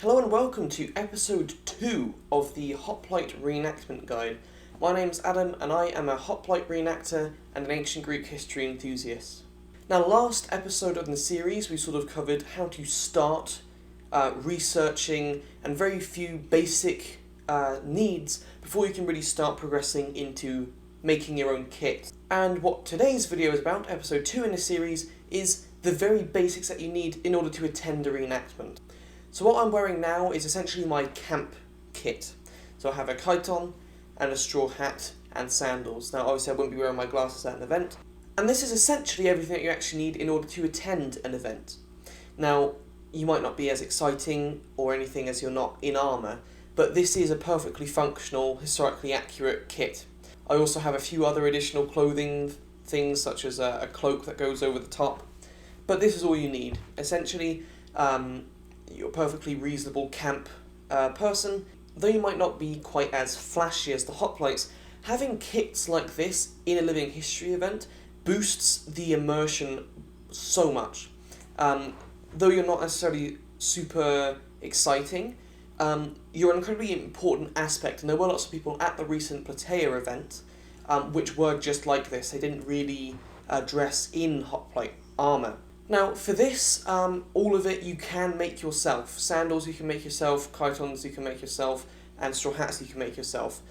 Hello and welcome to episode 2 of the Hoplite Reenactment Guide. My name's Adam and I am a Hoplite reenactor and an ancient Greek history enthusiast. Now, last episode of the series we sort of covered how to start researching and very few basic needs before you can really start progressing into making your own kit. And what today's video is about, episode 2 in the series, is the very basics that you need in order to attend a reenactment. So what I'm wearing now is essentially my camp kit. So I have a chiton and a straw hat and sandals. Now obviously I won't be wearing my glasses at an event. And this is essentially everything that you actually need in order to attend an event. Now, you might not be as exciting or anything as you're not in armour, but this is a perfectly functional, historically accurate kit. I also have a few other additional clothing things, such as a cloak that goes over the top. But this is all you need. Essentially, you're a perfectly reasonable camp person. Though you might not be quite as flashy as the Hoplites, having kits like this in a living history event boosts the immersion so much. Though you're not necessarily super exciting, you're an incredibly important aspect, and there were lots of people at the recent Plataea event which were just like this. They didn't really dress in Hoplite armour. Now, for this, all of it you can make yourself. Sandals you can make yourself, chitons you can make yourself, and straw hats you can make yourself.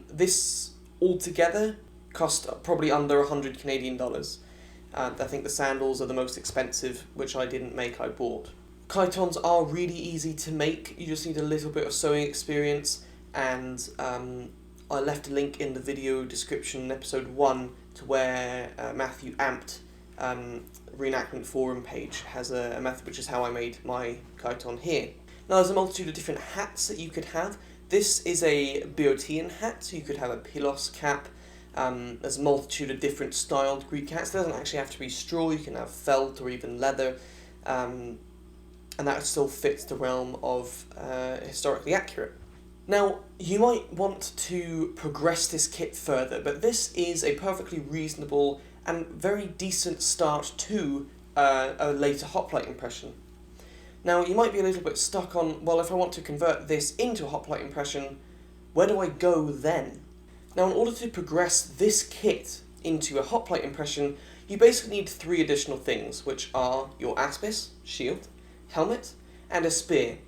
This altogether cost probably under 100 Canadian dollars. I think the sandals are the most expensive, which I didn't make, I bought. Chitons are really easy to make. You just need a little bit of sewing experience, and I left a link in the video description in episode 1 to where Matthew Amped Reenactment forum page has a method, which is how I made my chiton here. Now, there's a multitude of different hats that you could have. This is a Boeotian hat, so you could have a pilos cap. There's a multitude of different styled Greek hats. It doesn't actually have to be straw, you can have felt or even leather, and that still fits the realm of historically accurate. Now, you might want to progress this kit further, but this is a perfectly reasonable and very decent start to a later Hoplite impression. Now, you might be a little bit stuck on, well, if I want to convert this into a Hoplite impression, where do I go then? Now, in order to progress this kit into a Hoplite impression, you basically need 3 additional things, which are your aspis, shield, helmet, and a spear.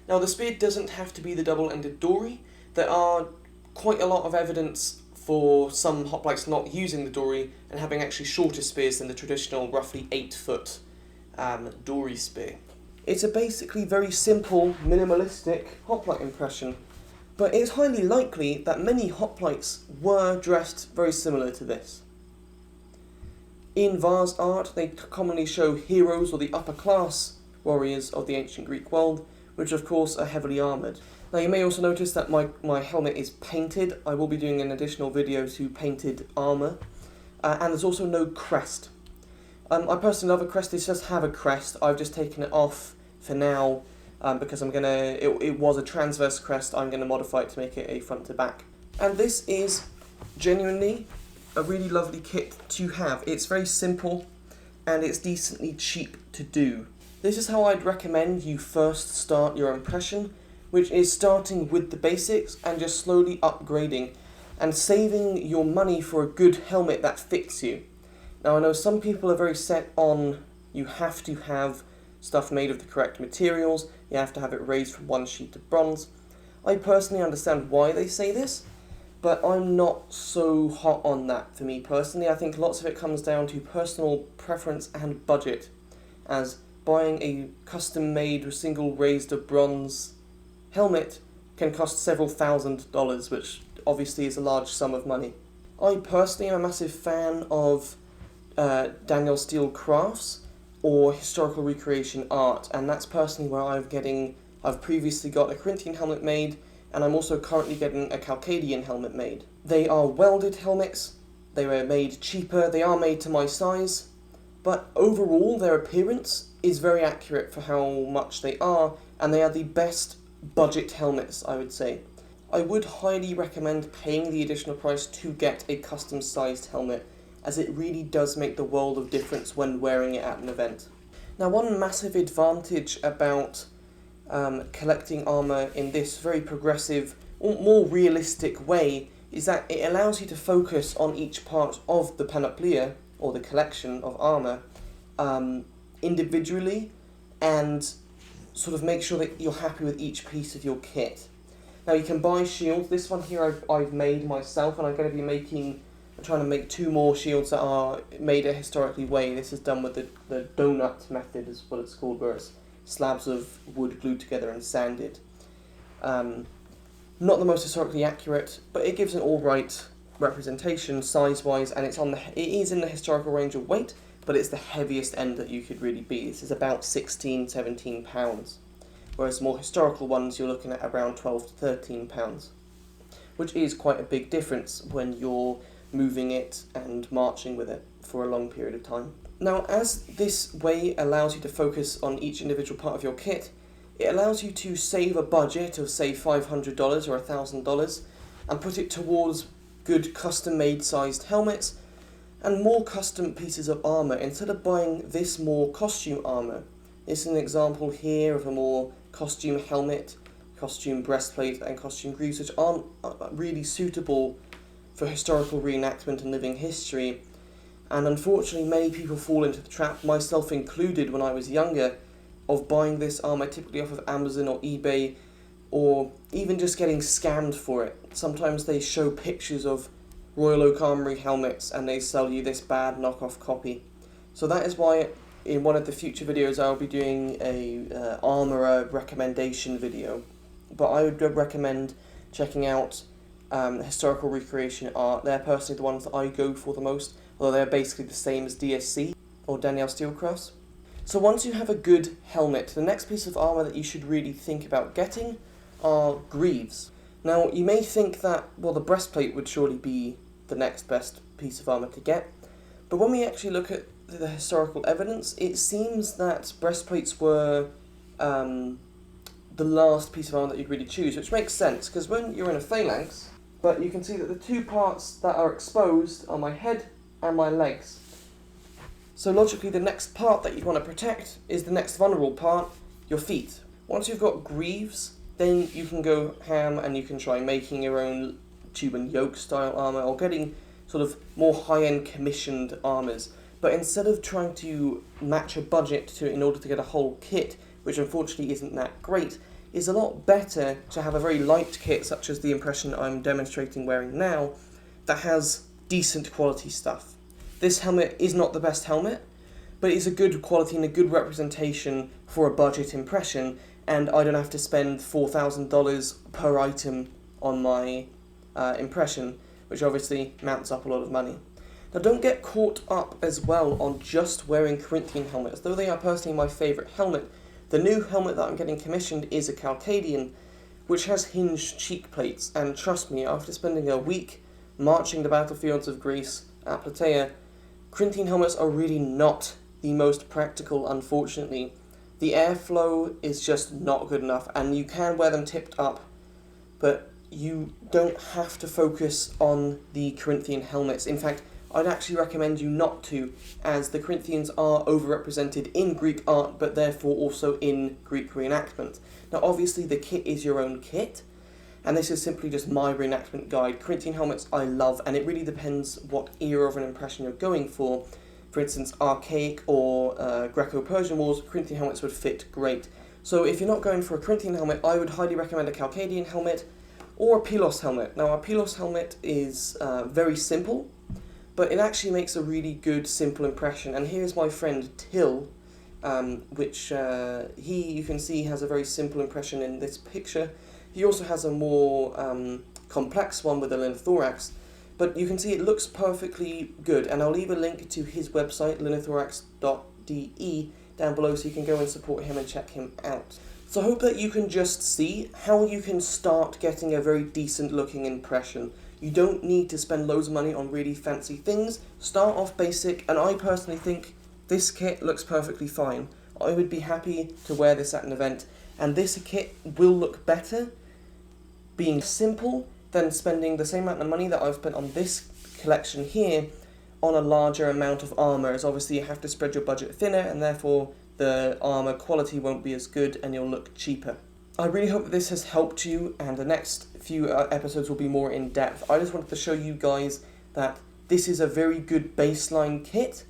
Now, the spear doesn't have to be the double-ended dory. There are quite a lot of evidence for some Hoplites not using the dory and having actually shorter spears than the traditional roughly 8-foot dory spear. It's a basically very simple, minimalistic Hoplite impression, but it's highly likely that many Hoplites were dressed very similar to this. In vase art, they commonly show heroes or the upper class warriors of the ancient Greek world, which of course are heavily armoured. Now, you may also notice that my helmet is painted. I will be doing an additional video to painted armour. And there's also no crest. I personally love a crest. This does have a crest. I've just taken it off for now because it was a transverse crest. I'm going to modify it to make it a front to back. And this is genuinely a really lovely kit to have. It's very simple and it's decently cheap to do. This is how I'd recommend you first start your impression, which is starting with the basics and just slowly upgrading and saving your money for a good helmet that fits you. Now, I know some people are very set on you have to have stuff made of the correct materials, you have to have it raised from 1 sheet of bronze. I personally understand why they say this, but I'm not so hot on that for me personally. I think lots of it comes down to personal preference and budget, as buying a custom-made single raised of bronze helmet can cost several $1,000s, which obviously is a large sum of money. I personally am a massive fan of Daniel Steele crafts or historical recreation art, and that's personally where I've previously got a Corinthian helmet made, and I'm also currently getting a Chalcadian helmet made. They are welded helmets, they were made cheaper, they are made to my size, but overall their appearance is very accurate for how much they are, and they are the best budget helmets, I would say. I would highly recommend paying the additional price to get a custom-sized helmet, as it really does make the world of difference when wearing it at an event. Now, one massive advantage about collecting armour in this very progressive, more realistic way is that it allows you to focus on each part of the panoplia, or the collection of armour, individually, and sort of make sure that you're happy with each piece of your kit. Now you can buy shields. This one here I've made myself, and I'm going to be trying to make 2 more shields that are made a historically way. This is done with the donut method, is what it's called, where it's slabs of wood glued together and sanded. Not the most historically accurate, but it gives an alright representation size-wise, and it is in the historical range of weight, but it's the heaviest end that you could really be. This is about 16, 17 pounds, whereas more historical ones you're looking at around 12 to 13 pounds, which is quite a big difference when you're moving it and marching with it for a long period of time. Now, as this way allows you to focus on each individual part of your kit, it allows you to save a budget of, say, $500 or $1,000 and put it towards good custom-made sized helmets and more custom pieces of armour instead of buying this more costume armour. This is an example here of a more costume helmet, costume breastplate and costume greaves, which aren't really suitable for historical reenactment and living history. And unfortunately many people fall into the trap, myself included when I was younger, of buying this armour typically off of Amazon or eBay, or even just getting scammed for it. Sometimes they show pictures of Royal Oak Armoury helmets and they sell you this bad knockoff copy. So that is why in one of the future videos I'll be doing a armourer recommendation video. But I would recommend checking out historical recreation art. They're personally the ones that I go for the most, although they're basically the same as DSC or Danielle Steelcross. So once you have a good helmet, the next piece of armour that you should really think about getting are greaves. Now, you may think that, well, the breastplate would surely be the next best piece of armour to get, but when we actually look at the historical evidence, it seems that breastplates were the last piece of armour that you'd really choose, which makes sense, because when you're in a phalanx, but you can see that the 2 parts that are exposed are my head and my legs. So logically, the next part that you'd want to protect is the next vulnerable part, your feet. Once you've got greaves, then you can go ham and you can try making your own tube and yoke style armour, or getting sort of more high-end commissioned armours. But instead of trying to match a budget in order to get a whole kit, which unfortunately isn't that great, it's a lot better to have a very light kit, such as the impression I'm demonstrating wearing now, that has decent quality stuff. This helmet is not the best helmet, but it's a good quality and a good representation for a budget impression, and I don't have to spend $4,000 per item on my impression, which obviously mounts up a lot of money. Now, don't get caught up as well on just wearing Corinthian helmets. Though they are personally my favourite helmet, the new helmet that I'm getting commissioned is a Calcadian, which has hinged cheek plates, and trust me, after spending a week marching the battlefields of Greece at Plataea, Corinthian helmets are really not the most practical, unfortunately. The airflow is just not good enough, and you can wear them tipped up, but you don't have to focus on the Corinthian helmets. In fact, I'd actually recommend you not to, as the Corinthians are overrepresented in Greek art, but therefore also in Greek reenactment. Now, obviously, the kit is your own kit, and this is simply just my reenactment guide. Corinthian helmets I love, and it really depends what era of an impression you're going for. For instance, archaic or Greco-Persian wars, Corinthian helmets would fit great. So if you're not going for a Corinthian helmet, I would highly recommend a Calcadian helmet or a Pylos helmet. Now, a Pylos helmet is very simple, but it actually makes a really good, simple impression. And here's my friend Till, which you can see has a very simple impression in this picture. He also has a more complex one with a linothorax, but you can see it looks perfectly good, and I'll leave a link to his website, linothorax.de, down below, so you can go and support him and check him out. So I hope that you can just see how you can start getting a very decent looking impression. You don't need to spend loads of money on really fancy things. Start off basic, and I personally think this kit looks perfectly fine. I would be happy to wear this at an event, and this kit will look better being simple than spending the same amount of money that I've spent on this collection here on a larger amount of armour, as obviously you have to spread your budget thinner, and therefore the armour quality won't be as good and you'll look cheaper. I really hope that this has helped you, and the next few episodes will be more in depth. I just wanted to show you guys that this is a very good baseline kit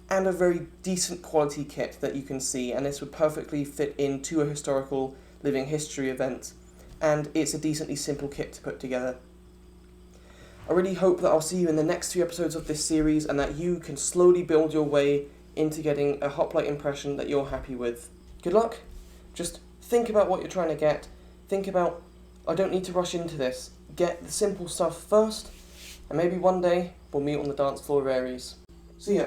and a very decent quality kit that you can see, and this would perfectly fit into a historical living history event, and it's a decently simple kit to put together. I really hope that I'll see you in the next few episodes of this series and that you can slowly build your way into getting a Hoplite impression that you're happy with. Good luck! Just think about what you're trying to get. Think about, I don't need to rush into this. Get the simple stuff first, and maybe one day we'll meet on the dance floor of Ares. See ya!